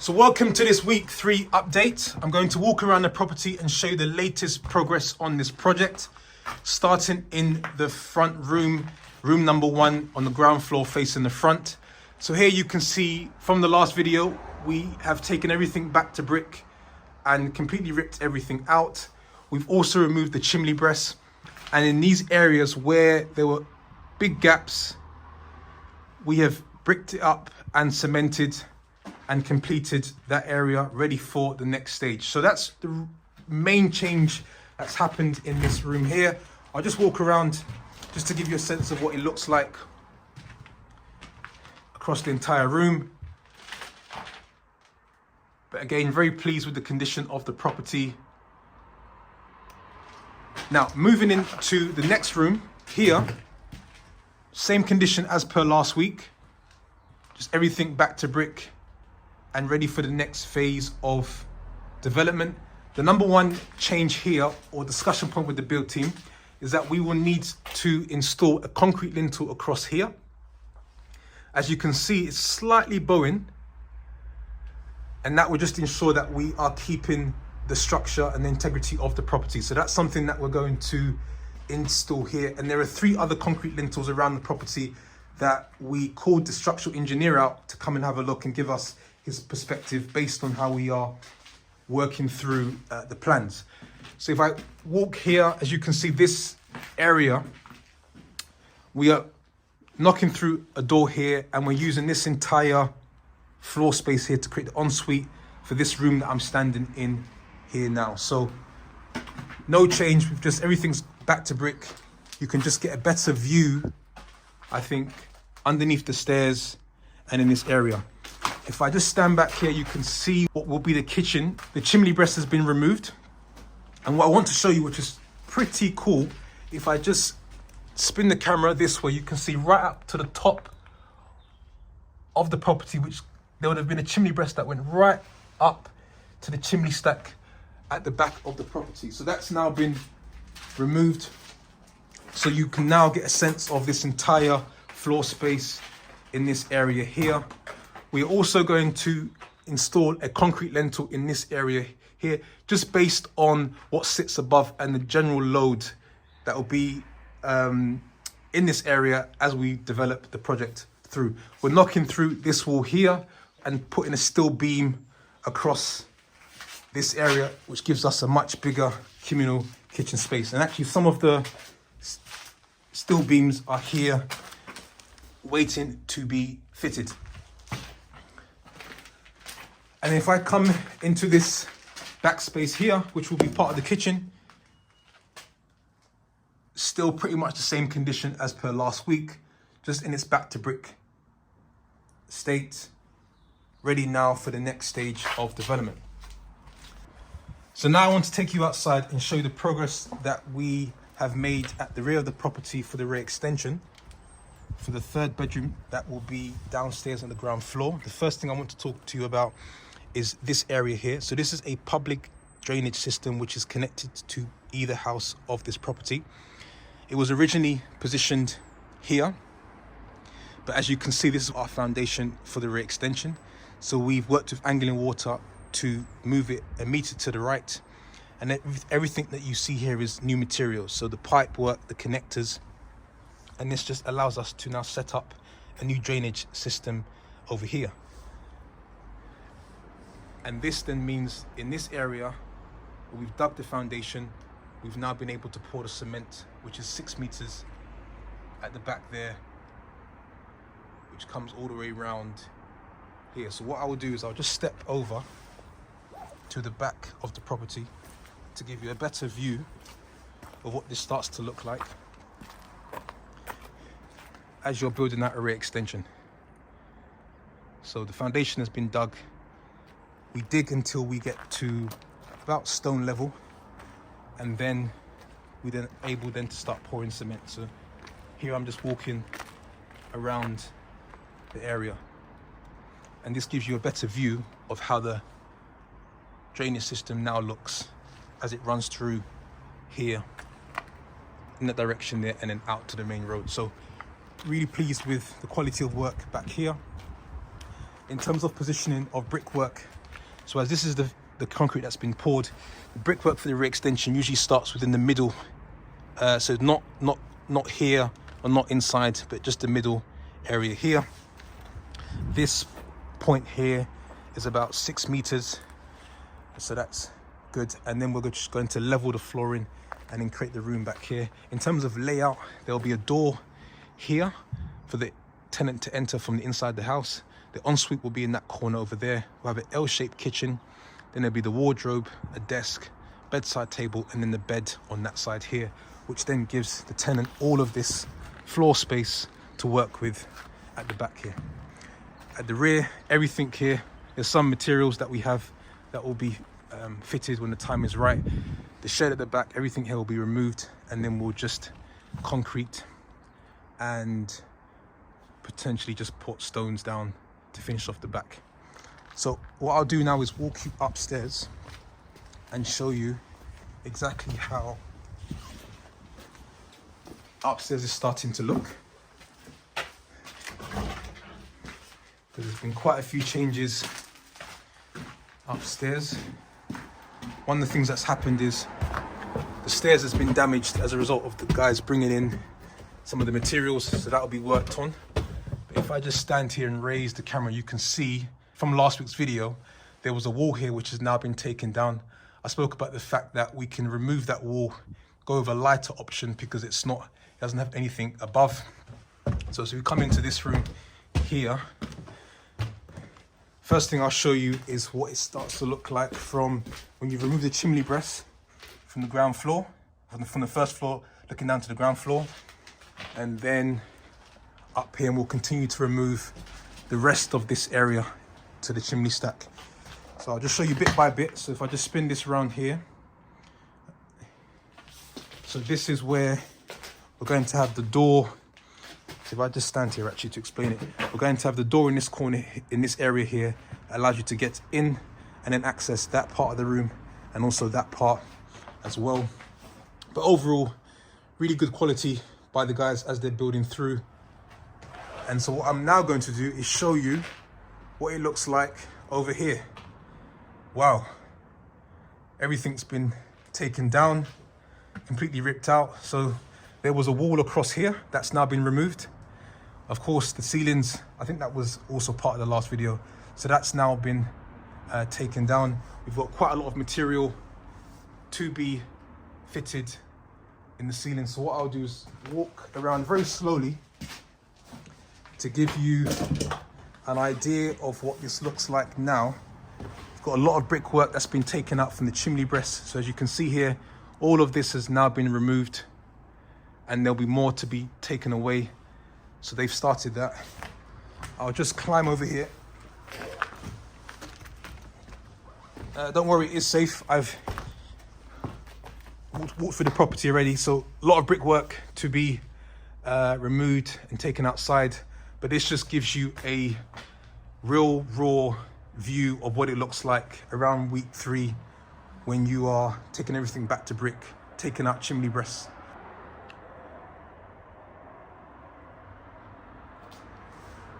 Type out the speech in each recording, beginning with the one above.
So welcome to this week 3 update. I'm going to walk around the property and show you the latest progress on this project, starting in the front room, room number 1 on the ground floor facing the front. So here you can see from the last video, we have taken everything back to brick and completely ripped everything out. We've also removed the chimney breast, and in these areas where there were big gaps, we have bricked it up and cemented and completed that area ready for the next stage. So that's the main change that's happened in this room here. I'll just walk around just to give you a sense of what it looks like across the entire room. But again, very pleased with the condition of the property. Now, moving into the next room here, same condition as per last week, just everything back to brick and ready for the next phase of development. The number one change here, or discussion point with the build team, is that we will need to install a concrete lintel across here. As you can see, it's slightly bowing, and that will just ensure that we are keeping the structure and the integrity of the property. So that's something that we're going to install here. And there are 3 other concrete lintels around the property that we called the structural engineer out to come and have a look and give us his perspective based on how we are working through the plans. So if I walk here, as you can see, this area, we are knocking through a door here, and we're using this entire floor space here to create the ensuite for this room that I'm standing in here now. So no change, with just everything's back to brick. You can just get a better view, I think, underneath the stairs and in this area. If I just stand back here, you can see what will be the kitchen. The chimney breast has been removed. And what I want to show you, which is pretty cool, if I just spin the camera this way, you can see right up to the top of the property, which there would have been a chimney breast that went right up to the chimney stack at the back of the property. So that's now been removed. So you can now get a sense of this entire floor space in this area here. We're also going to install a concrete lintel in this area here, just based on what sits above and the general load that will be in this area as we develop the project through. We're knocking through this wall here and putting a steel beam across this area, which gives us a much bigger communal kitchen space. And actually some of the steel beams are here waiting to be fitted. And if I come into this back space here, which will be part of the kitchen, still pretty much the same condition as per last week, just in its back to brick state, ready now for the next stage of development. So now I want to take you outside and show you the progress that we have made at the rear of the property for the rear extension for the 3rd bedroom that will be downstairs on the ground floor. The first thing I want to talk to you about is this area here. So this is a public drainage system which is connected to either house of this property. It was originally positioned here, but as you can see, this is our foundation for the rear extension. So we've worked with Angling Water to move it a meter to the right, and everything that you see here is new materials. So the pipe work, the connectors, and this just allows us to now set up a new drainage system over here. And this then means in this area, we've dug the foundation, we've now been able to pour the cement, which is 6 meters at the back there, which comes all the way around here. So what I will do is I'll just step over to the back of the property to give you a better view of what this starts to look like as you're building out a rear extension. So the foundation has been dug. We dig until we get to about stone level, and then we then able to start pouring cement. So here I'm just walking around the area, and this gives you a better view of how the drainage system now looks as it runs through here in that direction there and then out to the main road. So really pleased with the quality of work back here. in terms of positioning of brickwork, so as this is the concrete that's been poured, the brickwork for the rear extension usually starts within the middle, so not here or not inside, but just the middle area here. This point here is about 6 meters, so that's good. And then we're just going to level the flooring and then create the room back here. In terms of layout, there'll be a door here for the tenant to enter from the inside the house. The ensuite will be in that corner over there. We'll have an L-shaped kitchen. Then there'll be the wardrobe, a desk, bedside table, and then the bed on that side here, which then gives the tenant all of this floor space to work with at the back here. At the rear, everything here, there's some materials that we have that will be fitted when the time is right. The shed at the back, everything here will be removed, and then we'll just concrete and potentially just put stones down to finish off the back. So what I'll do now is walk you upstairs and show you exactly how upstairs is starting to look. There's been quite a few changes upstairs. One of the things that's happened is the stairs has been damaged as a result of the guys bringing in some of the materials, so that'll be worked on. But if I just stand here and raise the camera, you can see from last week's video, there was a wall here which has now been taken down. I spoke about the fact that we can remove that wall, go with a lighter option because it doesn't have anything above. So as we come into this room here, first thing I'll show you is what it starts to look like from when you remove the chimney breast from the ground floor, from the first floor looking down to the ground floor. And then up here, and we'll continue to remove the rest of this area to the chimney stack. So I'll just show you bit by bit. So if I just spin this around here, so this is where we're going to have the door. So if I just stand here actually to explain it, we're going to have the door in this corner, in this area here, that allows you to get in and then access that part of the room and also that part as well. But overall, really good quality by the guys as they're building through. And so what I'm now going to do is show you what it looks like over here. Wow, everything's been taken down, completely ripped out. So there was a wall across here that's now been removed. Of course, the ceilings, I think that was also part of the last video. So that's now been taken down. We've got quite a lot of material to be fitted in the ceiling. So what I'll do is walk around very slowly to give you an idea of what this looks like now. We've got a lot of brickwork that's been taken out from the chimney breast. So as you can see here, all of this has now been removed and there'll be more to be taken away. So they've started that. I'll just climb over here. Don't worry, it is safe. I've walked through the property already. So a lot of brickwork to be removed and taken outside. But this just gives you a real raw view of what it looks like around week 3 when you are taking everything back to brick, taking out chimney breasts.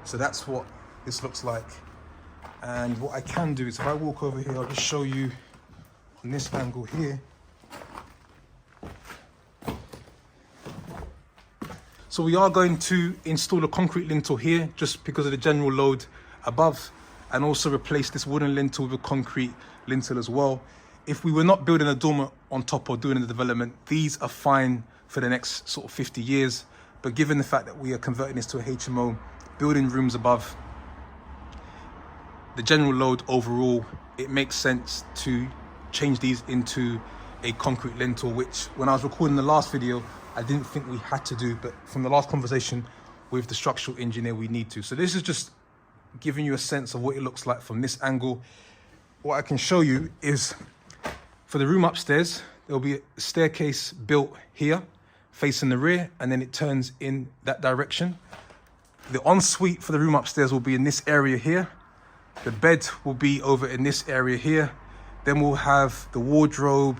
So that's what this looks like. And what I can do is if I walk over here, I'll just show you on this angle here. So we are going to install a concrete lintel here just because of the general load above, and also replace this wooden lintel with a concrete lintel as well. If we were not building a dormer on top or doing the development, these are fine for the next sort of 50 years. But given the fact that we are converting this to a HMO, building rooms above, the general load overall, it makes sense to change these into a concrete lintel, which when I was recording the last video, I didn't think we had to do, but from the last conversation with the structural engineer, we need to. So this is just giving you a sense of what it looks like from this angle. What I can show you is for the room upstairs, there'll be a staircase built here, facing the rear, and then it turns in that direction. The ensuite for the room upstairs will be in this area here. The bed will be over in this area here. Then we'll have the wardrobe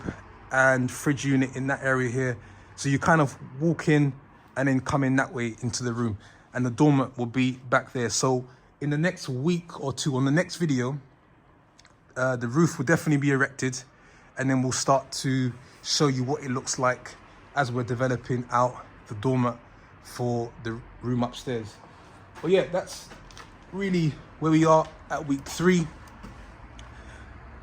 and fridge unit in that area here. So you kind of walk in and then come in that way into the room. And the dormer will be back there. So in the next week or two, on the next video, the roof will definitely be erected, and then we'll start to show you what it looks like as we're developing out the doormat for the room upstairs. But yeah, that's really where we are at week 3.